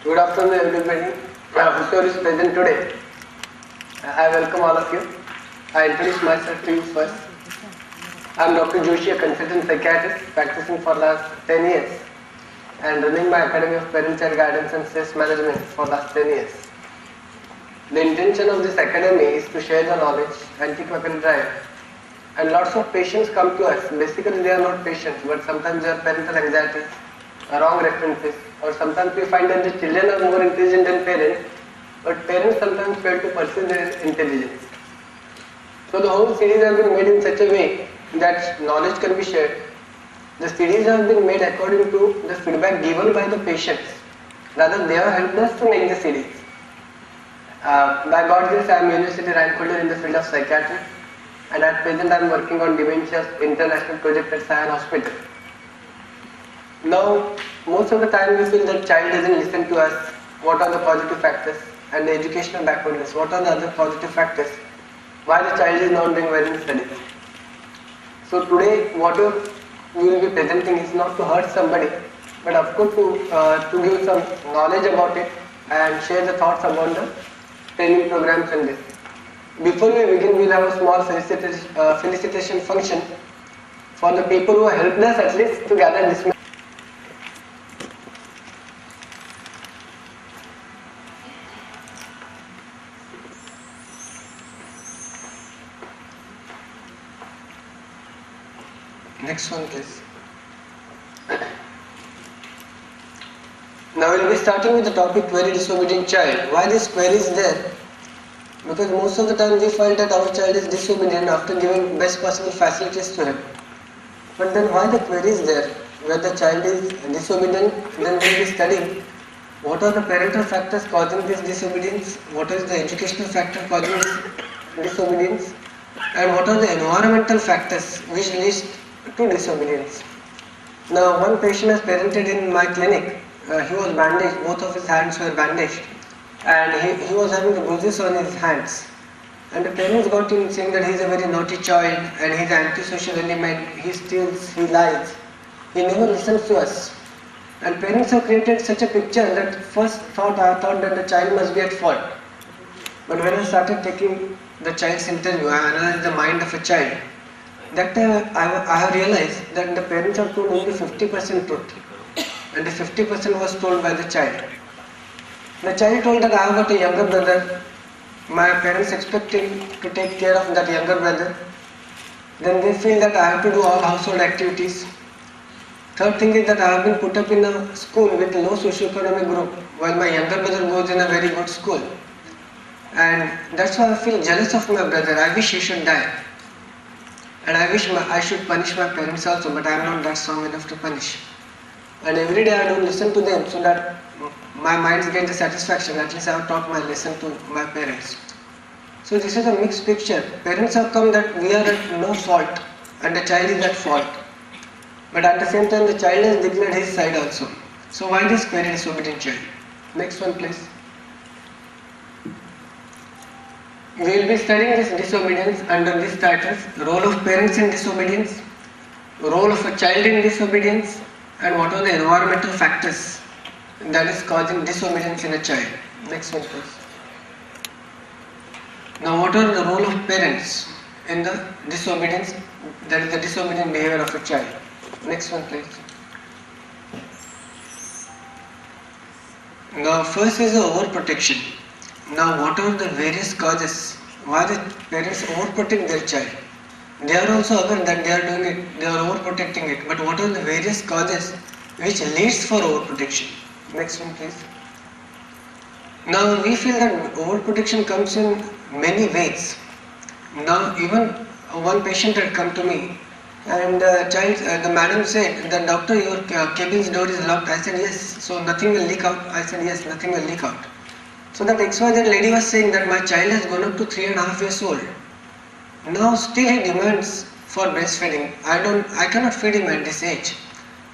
Good afternoon, everybody. Whoever is present today, I welcome all of you. I introduce myself to you first. I am Dr. Joshi, a consultant psychiatrist practicing for last 10 years and running my Academy of Parent-Child Guidance and Stress Management for last 10 years. The intention of this academy is to share the knowledge and keep a drive. And lots of patients come to us. Basically, they are not patients, but sometimes they are parental anxieties, wrong references, or sometimes we find that the children are more intelligent than parents, but parents sometimes fail to perceive their intelligence. So the whole series has been made in such a way that knowledge can be shared. The series has been made according to the feedback given by the patients. Rather, they have helped us to make the series. By God's grace, I am university rank holder in the field of psychiatry, and at present I am working on dementia international project at Sion Hospital. Now, most of the time we feel that child doesn't listen to us. What are the positive factors? And the educational backwardness. What are the other positive factors? Why the child is not doing well in studies? So today, whatever we will be presenting is not to hurt somebody, but of course to give some knowledge about it and share the thoughts about the training programs and this. Before we begin, we will have a small felicitation function for the people who helped us at least to gather this. Next one, please. Now we will be starting with the topic query disobedient child. Why this query is there? Because most of the time we find that our child is disobedient after giving best possible facilities to him. But then why the query is there? Where the child is disobedient, then we will be studying what are the parental factors causing this disobedience, what is the educational factor causing this disobedience, and what are the environmental factors which leads to disobedience. Now, one patient has presented in my clinic. He was bandaged, both of his hands were bandaged, and he was having the bruises on his hands. And the parents got him saying that he is a very naughty child and he is an antisocial element, he steals, he lies, he never listens to us. And parents have created such a picture that first I thought that the child must be at fault. But when I started taking the child's interview, I analyzed the mind of a child. That time I have realized that the parents have told only 50% truth and the 50% was told by the child. The child told that I have got a younger brother, my parents expect him to take care of that younger brother. Then they feel that I have to do all household activities. Third thing is that I have been put up in a school with low socioeconomic group while my younger brother goes in a very good school. And that's why I feel jealous of my brother. I wish he should die. And I wish I should punish my parents also, but I am not that strong enough to punish. And every day I don't listen to them so that my minds get the satisfaction. At least I have taught my lesson to my parents. So this is a mixed picture. Parents have come that we are at no fault and the child is at fault. But at the same time the child has declared his side also. So why this query disobedient child? Next one, please. We will be studying this disobedience under these titles: role of parents in disobedience, role of a child in disobedience, and what are the environmental factors that is causing disobedience in a child. Next one, please. Now, what are the role of parents in the disobedience, that is the disobedient behavior of a child? Next one, please. Now, first is the overprotection. Now, what are the various causes why the parents overprotect their child? They are also aware that they are doing it, they are overprotecting it, but what are the various causes which leads for overprotection? Next one, please. Now, we feel that overprotection comes in many ways. Now, even one patient had come to me and the madam said, "The doctor, your cabin's door is locked." I said, "Yes, so nothing will leak out." I said, "Yes, nothing will leak out." So that XYZ lady was saying that my child has gone up to 3.5 years old. Now still he demands for breastfeeding. I cannot feed him at this age.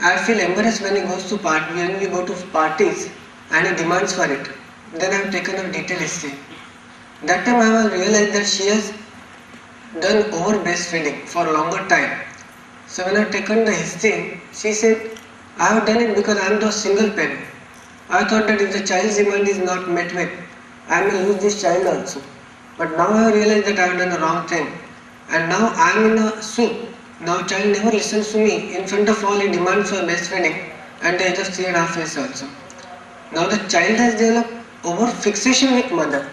I feel embarrassed when he goes to when we go to parties and he demands for it. Then I have taken a detailed history. That time I have realized that she has done over breastfeeding for a longer time. So when I have taken the history, she said, "I have done it because I am the single parent. I thought that if the child's demand is not met with, I may lose this child also. But now I realize that I have done the wrong thing. And now I am in a soup. Now child never listens to me. In front of all he demands for breastfeeding at the age of 3.5 years also. Now the child has developed over fixation with mother.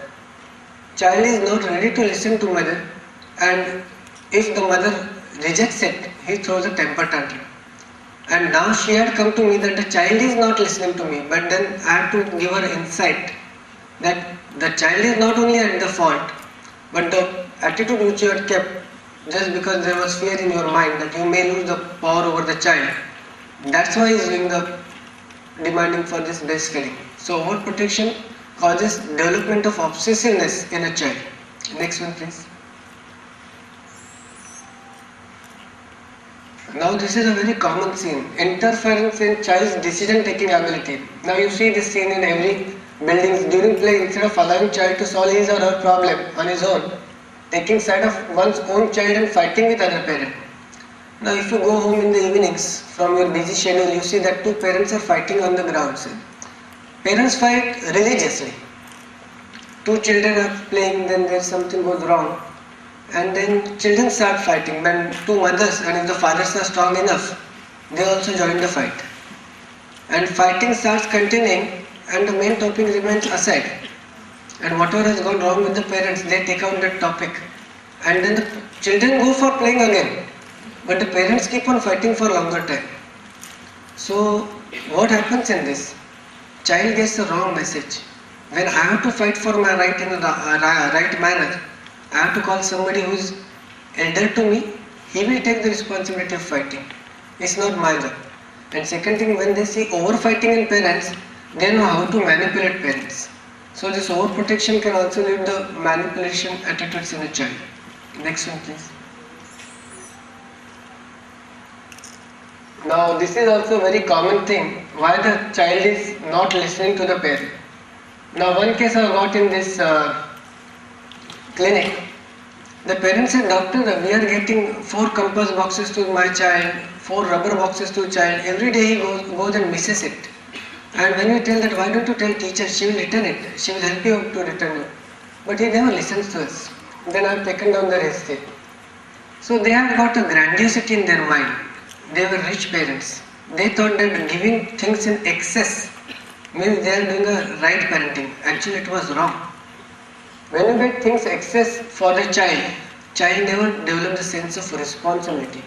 Child is not ready to listen to mother, and if the mother rejects it, he throws a temper tantrum. And now she had come to me that the child is not listening to me, but then I have to give her insight that the child is not only at the fault, but the attitude which you had kept just because there was fear in your mind that you may lose the power over the child. That's why he is doing the demanding for this breastfeeding. So overprotection causes development of obsessiveness in a child. Next one please. Now this is a very common scene. Interference in child's decision taking ability. Now you see this scene in every buildings. During play, instead of allowing child to solve his or her problem on his own, taking side of one's own child and fighting with other parent. Now if you go home in the evenings from your busy schedule, you see that two parents are fighting on the grounds. Parents fight religiously. Two children are playing, then there's something goes wrong. And then children start fighting. When two mothers and if the fathers are strong enough, they also join the fight. And fighting starts continuing and the main topic remains aside. And whatever has gone wrong with the parents, they take out that topic. And then the children go for playing again. But the parents keep on fighting for longer time. So what happens in this? Child gets the wrong message. When I have to fight for my right in a right manner, I have to call somebody who is elder to me. He will take the responsibility of fighting. It's not my job. And second thing, when they see overfighting in parents, they know how to manipulate parents. So this overprotection can also lead to manipulation attitudes in a child. Next one please. Now this is also a very common thing, why the child is not listening to the parent. Now one case I got in this clinic. The parents said, doctor, we are getting 4 compass boxes to my child, 4 rubber boxes to child. Every day he goes and misses it. And when we tell that, why don't you tell teacher, she will return it, she will help you to return it. But he never listens to us. Then I have taken down the receipt. So they have got a grandiosity in their mind. They were rich parents. They thought that giving things in excess means they are doing a right parenting. Actually it was wrong. When you get things excess for the child never develops a sense of responsibility.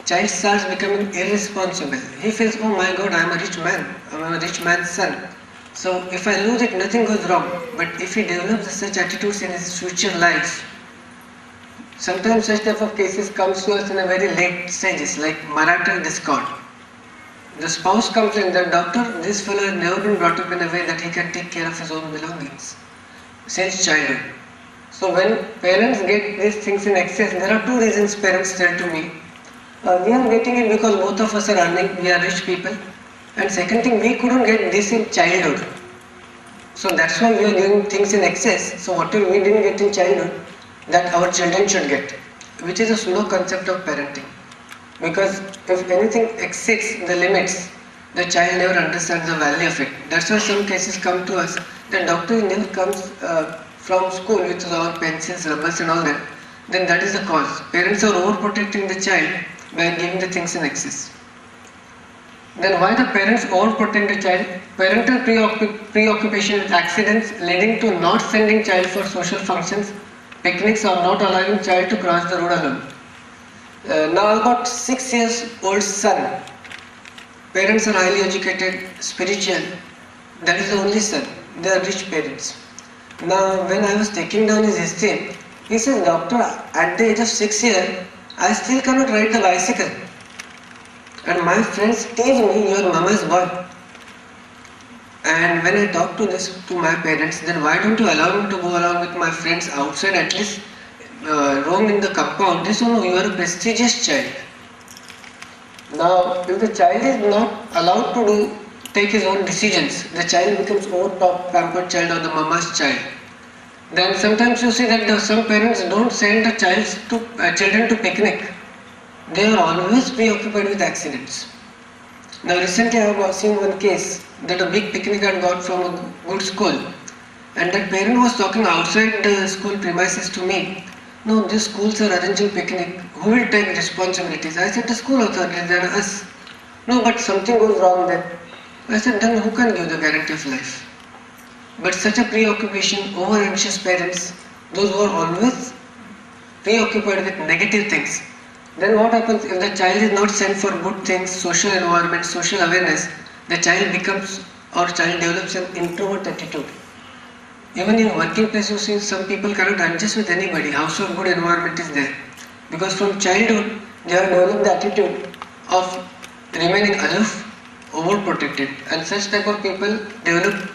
Child starts becoming irresponsible. He feels, oh my God, I am a rich man. I am a rich man's son. So if I lose it, nothing goes wrong. But if he develops such attitudes in his future life, sometimes such type of cases comes to us in a very late stages, like marital discord. The spouse complains that, doctor, this fellow has never been brought up in a way that he can take care of his own belongings since childhood. So when parents get these things in excess, there are 2 reasons parents tell to me. We are getting it because both of us are earning, we are rich people. And second thing, we couldn't get this in childhood. So that's why we are giving things in excess. So whatever we didn't get in childhood, that our children should get, which is a pseudo concept of parenting. Because if anything exceeds the limits, the child never understands the value of it. That's why some cases come to us. The doctor never comes from school with all pencils, rubbers and all that. Then that is the cause. Parents are overprotecting the child by giving the things in excess. Then why the parents overprotect the child? Parental preoccupation with accidents leading to not sending child for social functions, picnics, or not allowing child to cross the road alone. Now I've got 6 years old son. Parents are highly educated, spiritual. That is the only son. They are rich parents. Now when I was taking down his history, he says, doctor, at the age of 6 years, I still cannot ride the bicycle. And my friends tease me, your mama's boy. And when I talk to this to my parents, then why don't you allow me to go along with my friends outside, at least roam in the compound? They say, no, you are a prestigious child. Now, if the child is not allowed to take his own decisions, the child becomes over top pampered child or the mama's child. Then sometimes you see that some parents don't send the children to picnic. They are always preoccupied with accidents. Now recently I have seen one case that a big picnic had got from a good school, and that parent was talking outside the school premises to me. No, these schools are arranging picnic. Who will take responsibilities? I said the school authorities, they are us. No, but something goes wrong there. I said then who can give the guarantee of life? But such a preoccupation, over anxious parents, those who are always preoccupied with negative things, then what happens if the child is not sent for good things, social environment, social awareness, the child becomes or child develops an introvert attitude. Even in working place you see some people cannot adjust with anybody, howso good environment is there. Because from childhood they have developed the attitude of remaining aloof, overprotected, and such type of people develop